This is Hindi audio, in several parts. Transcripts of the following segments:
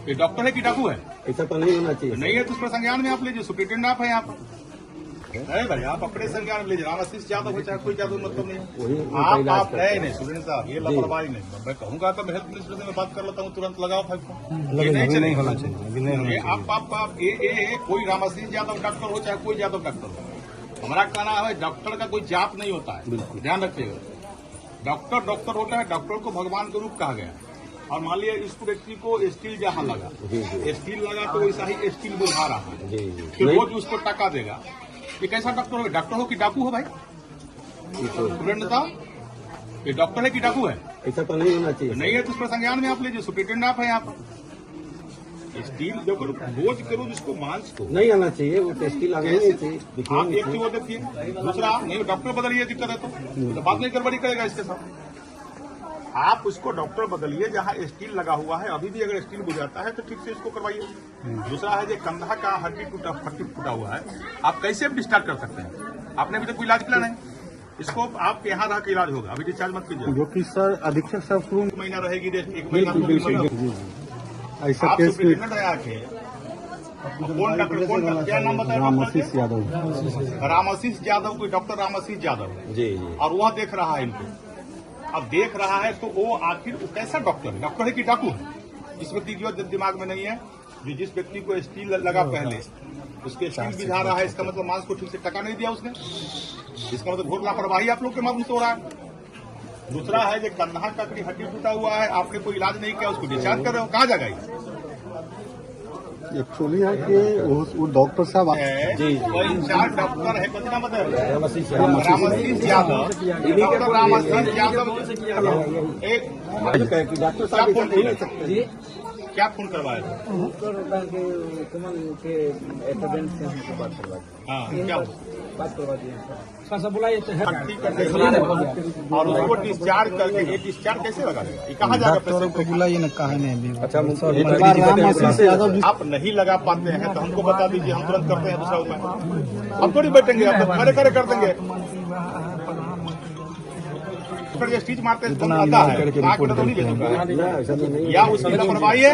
ये डॉक्टर है कि डाकू है? ऐसा तो नहीं होना चाहिए। नहीं है तो उस पर संज्ञान में आप लीजिए। सुप्रिंटेंडेंट आप है यहाँ पर। अरे भाई आप अपने संज्ञान में लीजिए। राम आशीष यादव हो चाहे कोई यादव मतलब नहीं। आप नहीं सुरेंद्र साहब ये लापरवाही नहीं। मैं कहूंगा तो हेल्थ मिनिस्टर से मैं बात कर लेता हूँ, तुरंत लगाओ फाइव। ये नहीं होना चाहिए। आप ये कोई राम आशीष यादव डॉक्टर हो चाहे कोई यादव डॉक्टर हो, हमारा कहना है डॉक्टर का कोई जात नहीं होता है। ध्यान रखिएगा, डॉक्टर डॉक्टर होता है। डॉक्टर को भगवान के रूप कहा गया। और मान लिया इस व्यक्ति को स्टील जहाँ लगा, स्टील लगा तो वैसा ही स्टील बुझा रहा है, फिर रोज उसको टका देगा। ये कैसा डॉक्टर हो? डॉक्टर हो कि डाकू हो भाई? सुरेंद्र साहब ये डॉक्टर है कि डाकू है? ऐसा तो नहीं होना चाहिए। नहीं है तो उस पर संज्ञान में आप लीजिए। सुप्रिंटेंडेंट आप है यहाँ पर। स्टील जो रोज करो जिसको मांस को नहीं आना चाहिए, वो टेस्टी लगना नहीं चाहिए। आप एक चीज वो देखिए, दूसरा नहीं डॉक्टर बदलिए, दिक्कत है तो बात नहीं गड़बड़ी करेगा इसके साथ। आप उसको डॉक्टर बदलिए जहाँ स्टील लगा हुआ है। अभी भी अगर स्टील बुझाता है तो ठीक से इसको करवाइए। दूसरा है जो कंधा का हड्डी फूटा हुआ है, आप कैसे डिस्चार्ज कर सकते हैं? आपने अभी तक कोई इलाज किया नहीं। इसको आप यहाँ रह के इलाज होगा, अभी डिस्चार्ज मत कीजिए। जो कि सर अधीक्षक साहब शुरू महीना रहेगी, 1 महीना ऐसा आप केस सुप्रिंटेंडेंट है आके। कौन डॉक्टर, कौन क्या नाम बताया? राम आशीष यादव। राम आशीष यादव, कोई डॉक्टर राम आशीष यादव जी। और वह देख रहा है इनको। अब देख रहा है तो वो आखिर वो कैसा डॉक्टर है? डॉक्टर है कि डाकू है? इस व्यक्ति की दिमाग में नहीं है। जिस व्यक्ति को स्टील लगा पहले उसके स्टील बिझा रहा है, इसका मतलब मांस को ठीक से टका नहीं दिया उसने। इसका मतलब घोर लापरवाही आप लोग के माध्यम से हो रहा है। दूसरा है जो कंधा का हड्डी टूटा हुआ है, आपने कोई इलाज नहीं किया, उसको डिस्चार्ज कर रहे हो, कहाँ जाएगा ये? एक्चुअली है कि वो डॉक्टर साहब वही 4 डॉक्टर है, कितना मतलब राम आशीष यादव, डॉक्टर राम आशीष यादव एक डॉक्टर साहब फोन नहीं सकते। क्या फोन करवाया? हाँ क्या और उसको डिस्चार्ज करके ये डिस्चार्ज कैसे लगा देगा? ये कहाँ जाएगा? डॉक्टरों को बुलाइए ना, कहा नहीं। अच्छा राम आशीष यादव आप नहीं लगा पाते हैं तो हमको बता दीजिए, हम तुरंत करते हैं दूसरा उपाय। हम थोड़ी बैठेंगे, आप तो खड़े खड़े कर देंगे। ये स्टीच मारते हैं आता है, तो नहीं भेजूंगा या उसकी लापरवाही है।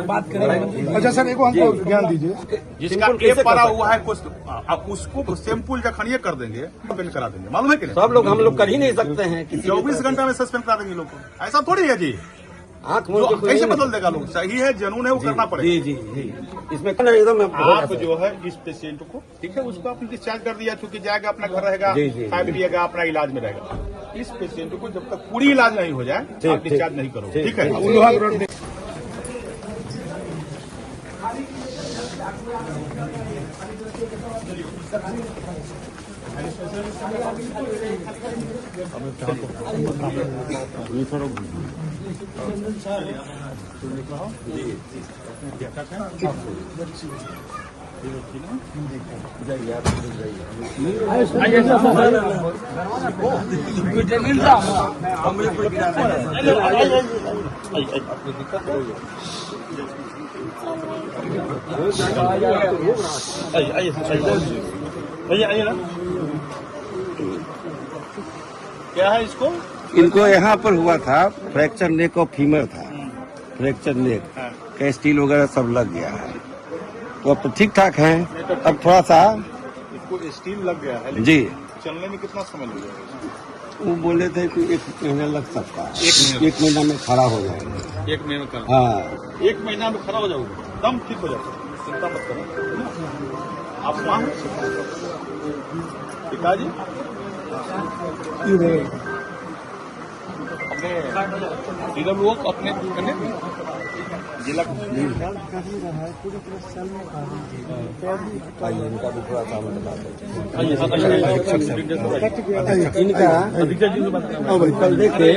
बात करें। अच्छा सर, एक हमको ज्ञान दीजिए। जिसका एप पड़ा हुआ है कुछ, उसको सैंपल जखन ये कर देंगे, सस्पेंड करा देंगे। मालूम है कि सब लोग हम लोग कर ही नहीं सकते हैं। 24 घंटा में सस्पेंड करा देंगे लोग को। ऐसा थोड़ी है जी। आँख कैसे बदल देगा लोग? सही है, जनून है, वो करना पड़ेगा। जी जी। इसमें एकदम आप जो है इस पेशेंट को ठीक है उसको आपने डिस्चार्ज कर दिया, चूंकि जाएगा अपना घर रहेगा, फाइल लिएगा, अपना इलाज में रहेगा। इस पेशेंट को जब तक पूरी इलाज नहीं हो जाए आप डिस्चार्ज नहीं करोगे, ठीक है? आइए ना। क्या है इसको? इनको यहाँ पर हुआ था फ्रैक्चर नेक और फीमर था। फ्रैक्चर नेक का स्टील वगैरह सब लग गया है, तो अब तो ठीक ठाक है। अब थोड़ा सा इसको स्टील लग गया है जी। चलने में कितना समय लगेगा? वो बोले थे कि 1 महीना लग सकता है। 1 महीना में खड़ा हो जाएगा। 1 महीने में? हाँ 1 महीना में खड़ा हो जाओगे, दम ठीक हो जाएगा, चिंता मत करो। आप मां पिताजी अपने इधर लोग अपने जिला इनका कल देखे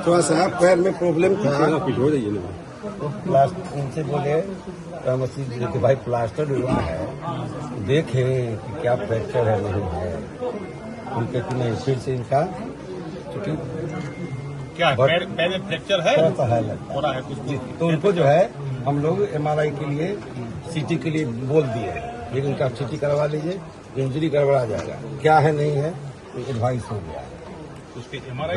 थोड़ा सा पैर में प्रॉब्लम था। हो जाइए ना, उनसे बोले राम आशीष जी के भाई प्लास्टर हुआ है, देखे कि क्या फ्रैक्चर है नहीं है। उनके कि नहीं, फिर से इनका चूंकि क्या पैर में फ्रैक्चर है हो रहा है कुछ, तो उनको जो है हम लोग MRI के लिए CT के लिए बोल दिए, लेकिन उनका CT करवा लीजिए, इंजरी गड़बड़ा जाएगा। क्या है नहीं है एडवाइस हो गया। उसके MRI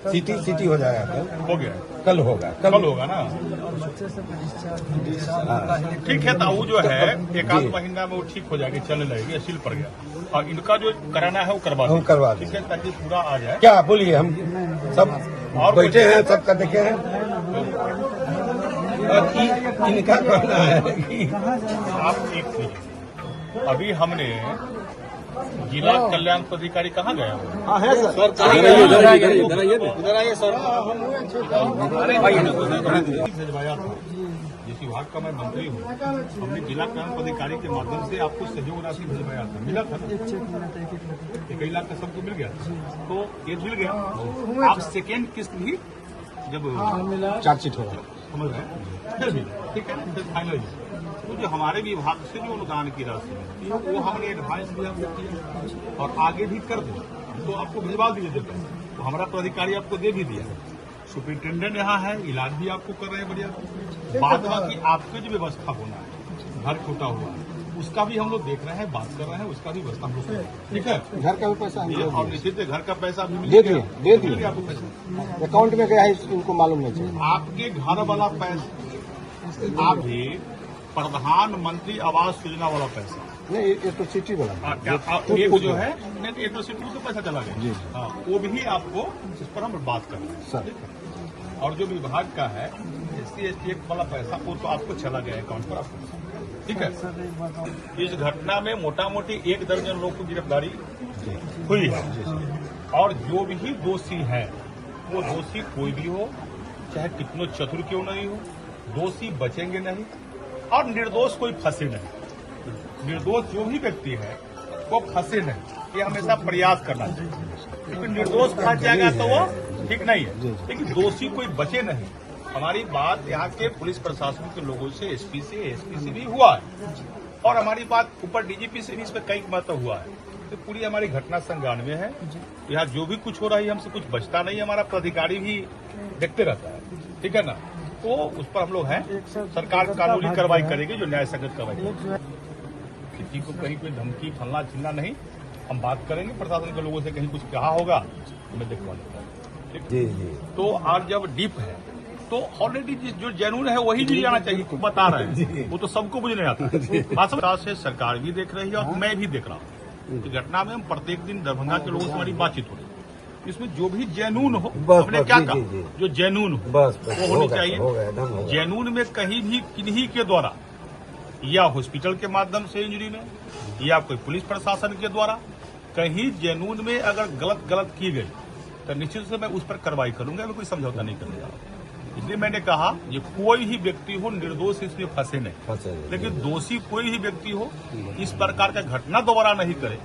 सिटी हो जाएगा हो गया, कल होगा कल होगा ना। ठीक है, तो वो जो है एक आध महीना में वो ठीक हो जाएगी, चलने लगेगी, सील पड़ गया। और इनका जो कराना है वो करवा हम करवा दें। ठीक है, ताकि पूरा आ जाए। क्या बोलिए, हम सब और बैठे हैं, सबका देखे हैं। और इनका कहना है कि आप एक चीज, अभी हमने जिला कल्याण पदाधिकारी कहाँ गया वो? हाँ है सर, इधर आइए सर। भिजवाया था। जिस विभाग का मैं मंत्री हूँ, हमने जिला कल्याण पदाधिकारी के माध्यम से आपको सहयोग राशि भिजवाया था, मिला था ना? 1 लाख का सबको मिल गया, तो ये मिल गया। आप सेकेंड किस्त भी जब चार्जशीट होगा, समझ रहे हैं, फिर भी ठीक है, फिर फाइनल। तो जो हमारे विभाग से जो अनुदान की राशि मिलती है वो हमने एडवांस भी आपको किया और आगे भी कर दें, तो आपको भिजवा दिए देते हैं। तो हमारा तो अधिकारी आपको दे भी दिया, सुपरिटेंडेंट यहाँ है, इलाज भी आपको कर रहे हैं बढ़िया। बात बाकी आपकी जो व्यवस्था होना है, घर छूटा हुआ है, उसका भी हम लोग देख रहे हैं, बात कर रहे हैं, उसका भी व्यवस्था हम लोग कर रहे हैं। ठीक है, घर का भी पैसा हम लोग और निश्चित है घर का पैसा भी दे दिए, दे दिए। मिल गया आपको पैसा, अकाउंट में गया है, इनको मालूम नहीं चाहिए। आपके घर वाला पैसा, आप भी प्रधानमंत्री आवास योजना वाला पैसा, नहीं, ये तो सिटी वाला एक जो है नहीं, तो सिटी से पैसा चला गया, हाँ, वो भी आपको इस पर हम बात कर रहे हैं सर। और जो विभाग का है SC/ST एक्ट वाला पैसा, वो तो आपको चला गया अकाउंट पर आपको, ठीक है। इस घटना में मोटा मोटी 1 दर्जन लोग को गिरफ्तारी हुई है और जो भी दोषी है, वो दोषी कोई भी हो, चाहे कितनों चतुर क्यों नहीं हो, दोषी बचेंगे नहीं और निर्दोष कोई फंसे नहीं। निर्दोष जो भी व्यक्ति है वो फंसे नहीं, ये हमेशा प्रयास करना चाहिए, क्योंकि निर्दोष फंस जाएगा तो वो ठीक नहीं है, लेकिन दोषी कोई बचे नहीं। हमारी बात यहाँ के पुलिस प्रशासन के लोगों से, SP से, ASP से भी हुआ है और हमारी बात ऊपर DGP से भी इस पर कई मतलब हुआ है। तो पूरी हमारी घटना संज्ञान में है, यहाँ जो भी कुछ हो रहा है हमसे कुछ बचता नहीं, हमारा प्राधिकारी भी देखते रहता है, ठीक है ना। तो उस पर हम लोग हैं, सरकार कानूनी कार्रवाई करेगी, जो न्याय संगत कार्रवाई करेगी। किसी को कहीं कोई धमकी फलना चिल्ला नहीं, हम बात करेंगे प्रशासन के लोगों से, कहीं कुछ कहा होगा तो मैं देखवा लेता हूँ, जी जी। तो आज जब डीप है तो ऑलरेडी जो जेन्युइन है वही भी जाना चाहिए, बता रहे हैं, वो तो सबको बुझने आता है। बात से सरकार भी देख रही है और मैं भी देख रहा हूँ कि घटना में हम प्रत्येक दिन दरभंगा के लोगों से हमारी बातचीत हो रही है, इसमें जो भी जेन्युइन हो, हमने क्या कहा, जो जेन्युइन हो बस वो होनी चाहिए। जेन्युइन में कहीं भी किन्हीं के द्वारा, या हॉस्पिटल के माध्यम से इंजरी में, या कोई पुलिस प्रशासन के द्वारा कहीं जेन्युइन में अगर गलत की गई तो निश्चित से मैं उस पर कार्रवाई करूंगा, मैं कोई समझौता नहीं करूंगा। इसलिए मैंने कहा ये कोई ही व्यक्ति हो निर्दोष इसमें फंसे नहीं, लेकिन दोषी कोई ही व्यक्ति हो इस प्रकार का घटना दोबारा नहीं करे,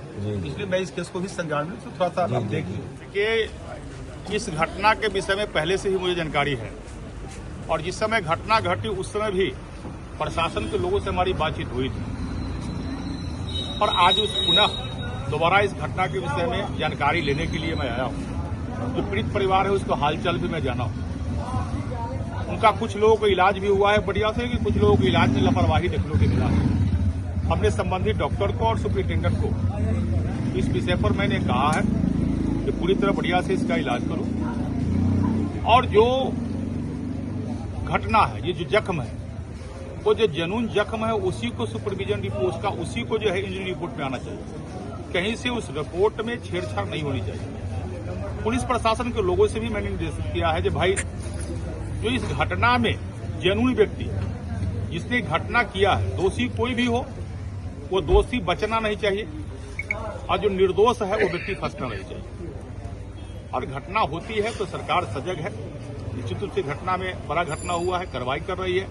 इसलिए मैं इस केस को भी संज्ञान में थोड़ा सा आप देख लीजिए। इस घटना के विषय में पहले से ही मुझे जानकारी है और जिस समय घटना घटी उस समय भी प्रशासन के लोगों से हमारी बातचीत हुई थी और आज उस पुनः दोबारा इस घटना के विषय में जानकारी लेने के लिए मैं आया हूँ। जो पीड़ित परिवार है उसका हालचाल भी मैं जाना हूँ। उनका कुछ लोगों को इलाज भी हुआ है बढ़िया से, कि कुछ लोगों को इलाज में लापरवाही देखने को मिला है। हमने संबंधित डॉक्टर को और सुपरिटेंडेंट को इस विषय पर मैंने कहा है कि पूरी तरह बढ़िया से इसका इलाज करो और जो घटना है, ये जो जख्म है, वो जो जेन्युइन जख्म है उसी को सुपरविजन रिपोर्ट का, उसी को जो है इंजरी रिपोर्ट में आना चाहिए। कहीं से उस रिपोर्ट में छेड़छाड़ नहीं होनी चाहिए। पुलिस प्रशासन के लोगों से भी मैंने निर्देश किया है कि भाई जो इस घटना में जेन्युइन व्यक्ति जिसने घटना किया है, दोषी कोई भी हो, वो दोषी बचना नहीं चाहिए और जो निर्दोष है वो व्यक्ति फंसना नहीं चाहिए। और घटना होती है तो सरकार सजग है, निश्चित रूप से घटना में बड़ा घटना हुआ है, कार्रवाई कर रही है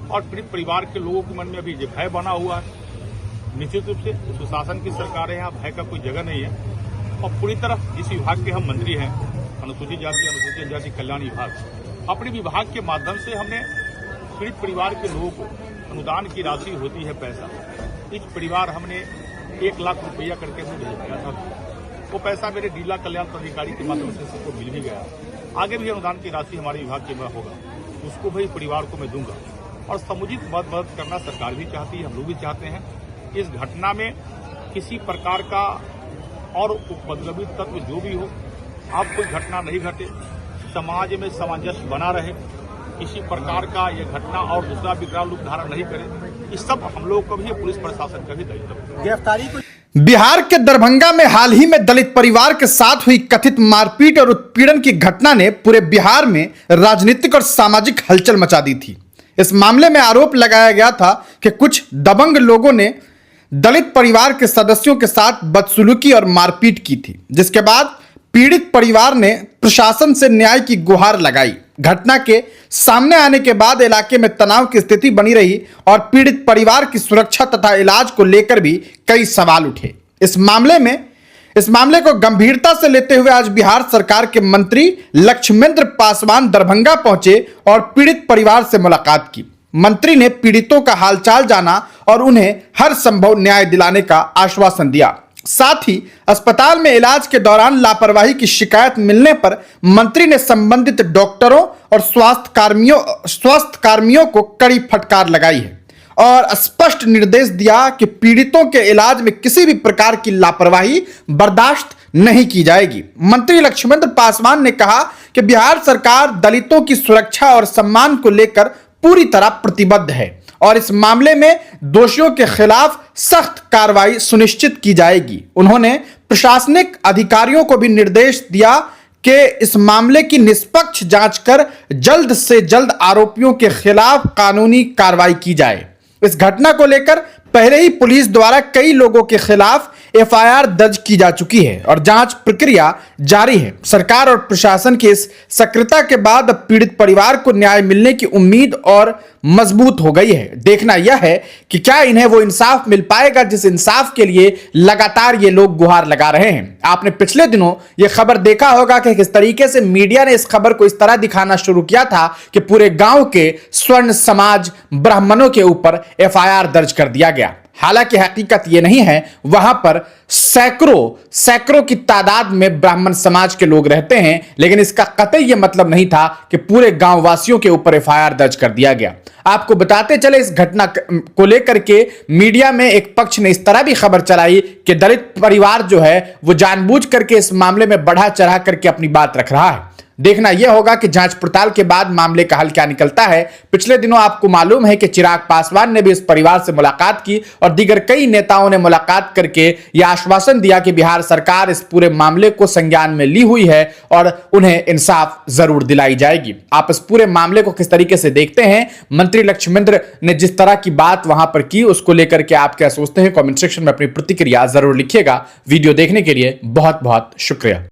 और पीड़ित परिवार के लोगों के मन में अभी भय बना हुआ है। निश्चित रूप से सुशासन की सरकार है, यहाँ भय का कोई जगह नहीं है और पूरी तरह जिस विभाग के हम मंत्री हैं, अनुसूचित जाति अनुसूचित जनजाति कल्याण विभाग, अपने विभाग के माध्यम से हमने पीड़ित परिवार के लोगों को अनुदान की राशि होती है पैसा, इस परिवार हमने 1 लाख रुपया करके हमें भेजा था। वो पैसा मेरे जिला कल्याण पदाधिकारी के माध्यम से सबको मिल भी गया। आगे भी अनुदान की राशि हमारे विभाग के में होगा, उसको भी परिवार को मैं दूंगा और समुचित मदद करना सरकार भी चाहती है, हम लोग भी चाहते हैं। इस घटना में किसी प्रकार का और उपद्रवी तत्व जो भी हो अब कोई घटना नहीं घटे, समाज में सामंजस्य बना रहे, किसी प्रकार का ये घटना और दूसरा विकराल रूप धारण नहीं करे। इस सब हम लोग को भी, पुलिस प्रशासन का भी दायित्व है। गिरफ्तारी को बिहार के दरभंगा में हाल ही में दलित परिवार के साथ हुई कथित मारपीट और उत्पीड़न की घटना ने पूरे बिहार में राजनीतिक और सामाजिक हलचल मचा दी थी। इस मामले में आरोप लगाया गया था कि कुछ दबंग लोगों ने दलित परिवार के सदस्यों के साथ बदसलूकी और मारपीट की थी, जिसके बाद पीड़ित परिवार ने प्रशासन से न्याय की गुहार लगाई। घटना के सामने आने के बाद इलाके में तनाव की स्थिति बनी रही और पीड़ित परिवार की सुरक्षा तथा इलाज को लेकर भी कई सवाल उठे। इस मामले को गंभीरता से लेते हुए आज बिहार सरकार के मंत्री लक्ष्मेंद्र पासवान दरभंगा पहुंचे और पीड़ित परिवार से मुलाकात की। मंत्री ने पीड़ितों का हालचाल जाना और उन्हें हर संभव न्याय दिलाने का आश्वासन दिया। साथ ही अस्पताल में इलाज के दौरान लापरवाही की शिकायत मिलने पर मंत्री ने संबंधित डॉक्टरों और स्वास्थ्य कार्मियों को कड़ी फटकार लगाई है और स्पष्ट निर्देश दिया कि पीड़ितों के इलाज में किसी भी प्रकार की लापरवाही बर्दाश्त नहीं की जाएगी। मंत्री लक्ष्मेंद्र पासवान ने कहा कि बिहार सरकार दलितों की सुरक्षा और सम्मान को लेकर पूरी तरह प्रतिबद्ध है और इस मामले में दोषियों के खिलाफ सख्त कार्रवाई सुनिश्चित की जाएगी। उन्होंने प्रशासनिक अधिकारियों को भी निर्देश दिया कि इस मामले की निष्पक्ष जांच कर जल्द से जल्द आरोपियों के खिलाफ कानूनी कार्रवाई की जाए। इस घटना को लेकर पहले ही पुलिस द्वारा कई लोगों के खिलाफ एफआईआर दर्ज की जा चुकी है और जांच प्रक्रिया जारी है। सरकार और प्रशासन की इस सक्रियता के बाद अब पीड़ित परिवार को न्याय मिलने की उम्मीद और मजबूत हो गई है। देखना यह है कि क्या इन्हें वो इंसाफ मिल पाएगा जिस इंसाफ के लिए लगातार ये लोग गुहार लगा रहे हैं। आपने पिछले दिनों ये खबर देखा होगा कि किस तरीके से मीडिया ने इस खबर को इस तरह दिखाना शुरू किया था कि पूरे गांव के स्वर्ण समाज ब्राह्मणों के ऊपर एफआईआर दर्ज कर दिया गया। हालांकि हकीकत यह नहीं है, वहां पर सैकड़ों की तादाद में ब्राह्मण समाज के लोग रहते हैं, लेकिन इसका कतई यह मतलब नहीं था कि पूरे गांव वासियों के ऊपर एफआईआर दर्ज कर दिया गया। आपको बताते चले, इस घटना को लेकर के मीडिया में एक पक्ष ने इस तरह भी खबर चलाई कि दलित परिवार जो है वो जानबूझ करके इस मामले में बढ़ा चढ़ा करके अपनी बात रख रहा है। देखना यह होगा कि जांच पड़ताल के बाद मामले का हल क्या निकलता है। पिछले दिनों आपको मालूम है कि चिराग पासवान ने भी इस परिवार से मुलाकात की और दीगर कई नेताओं ने मुलाकात करके यह आश्वासन दिया कि बिहार सरकार इस पूरे मामले को संज्ञान में ली हुई है और उन्हें इंसाफ जरूर दिलाई जाएगी। आप इस पूरे मामले को किस तरीके से देखते हैं? मंत्री लक्ष्मेंद्र ने जिस तरह की बात वहां पर की, उसको लेकर के आप क्या सोचते हैं? कमेंट सेक्शन में अपनी प्रतिक्रिया जरूर लिखिएगा। वीडियो देखने के लिए बहुत बहुत शुक्रिया।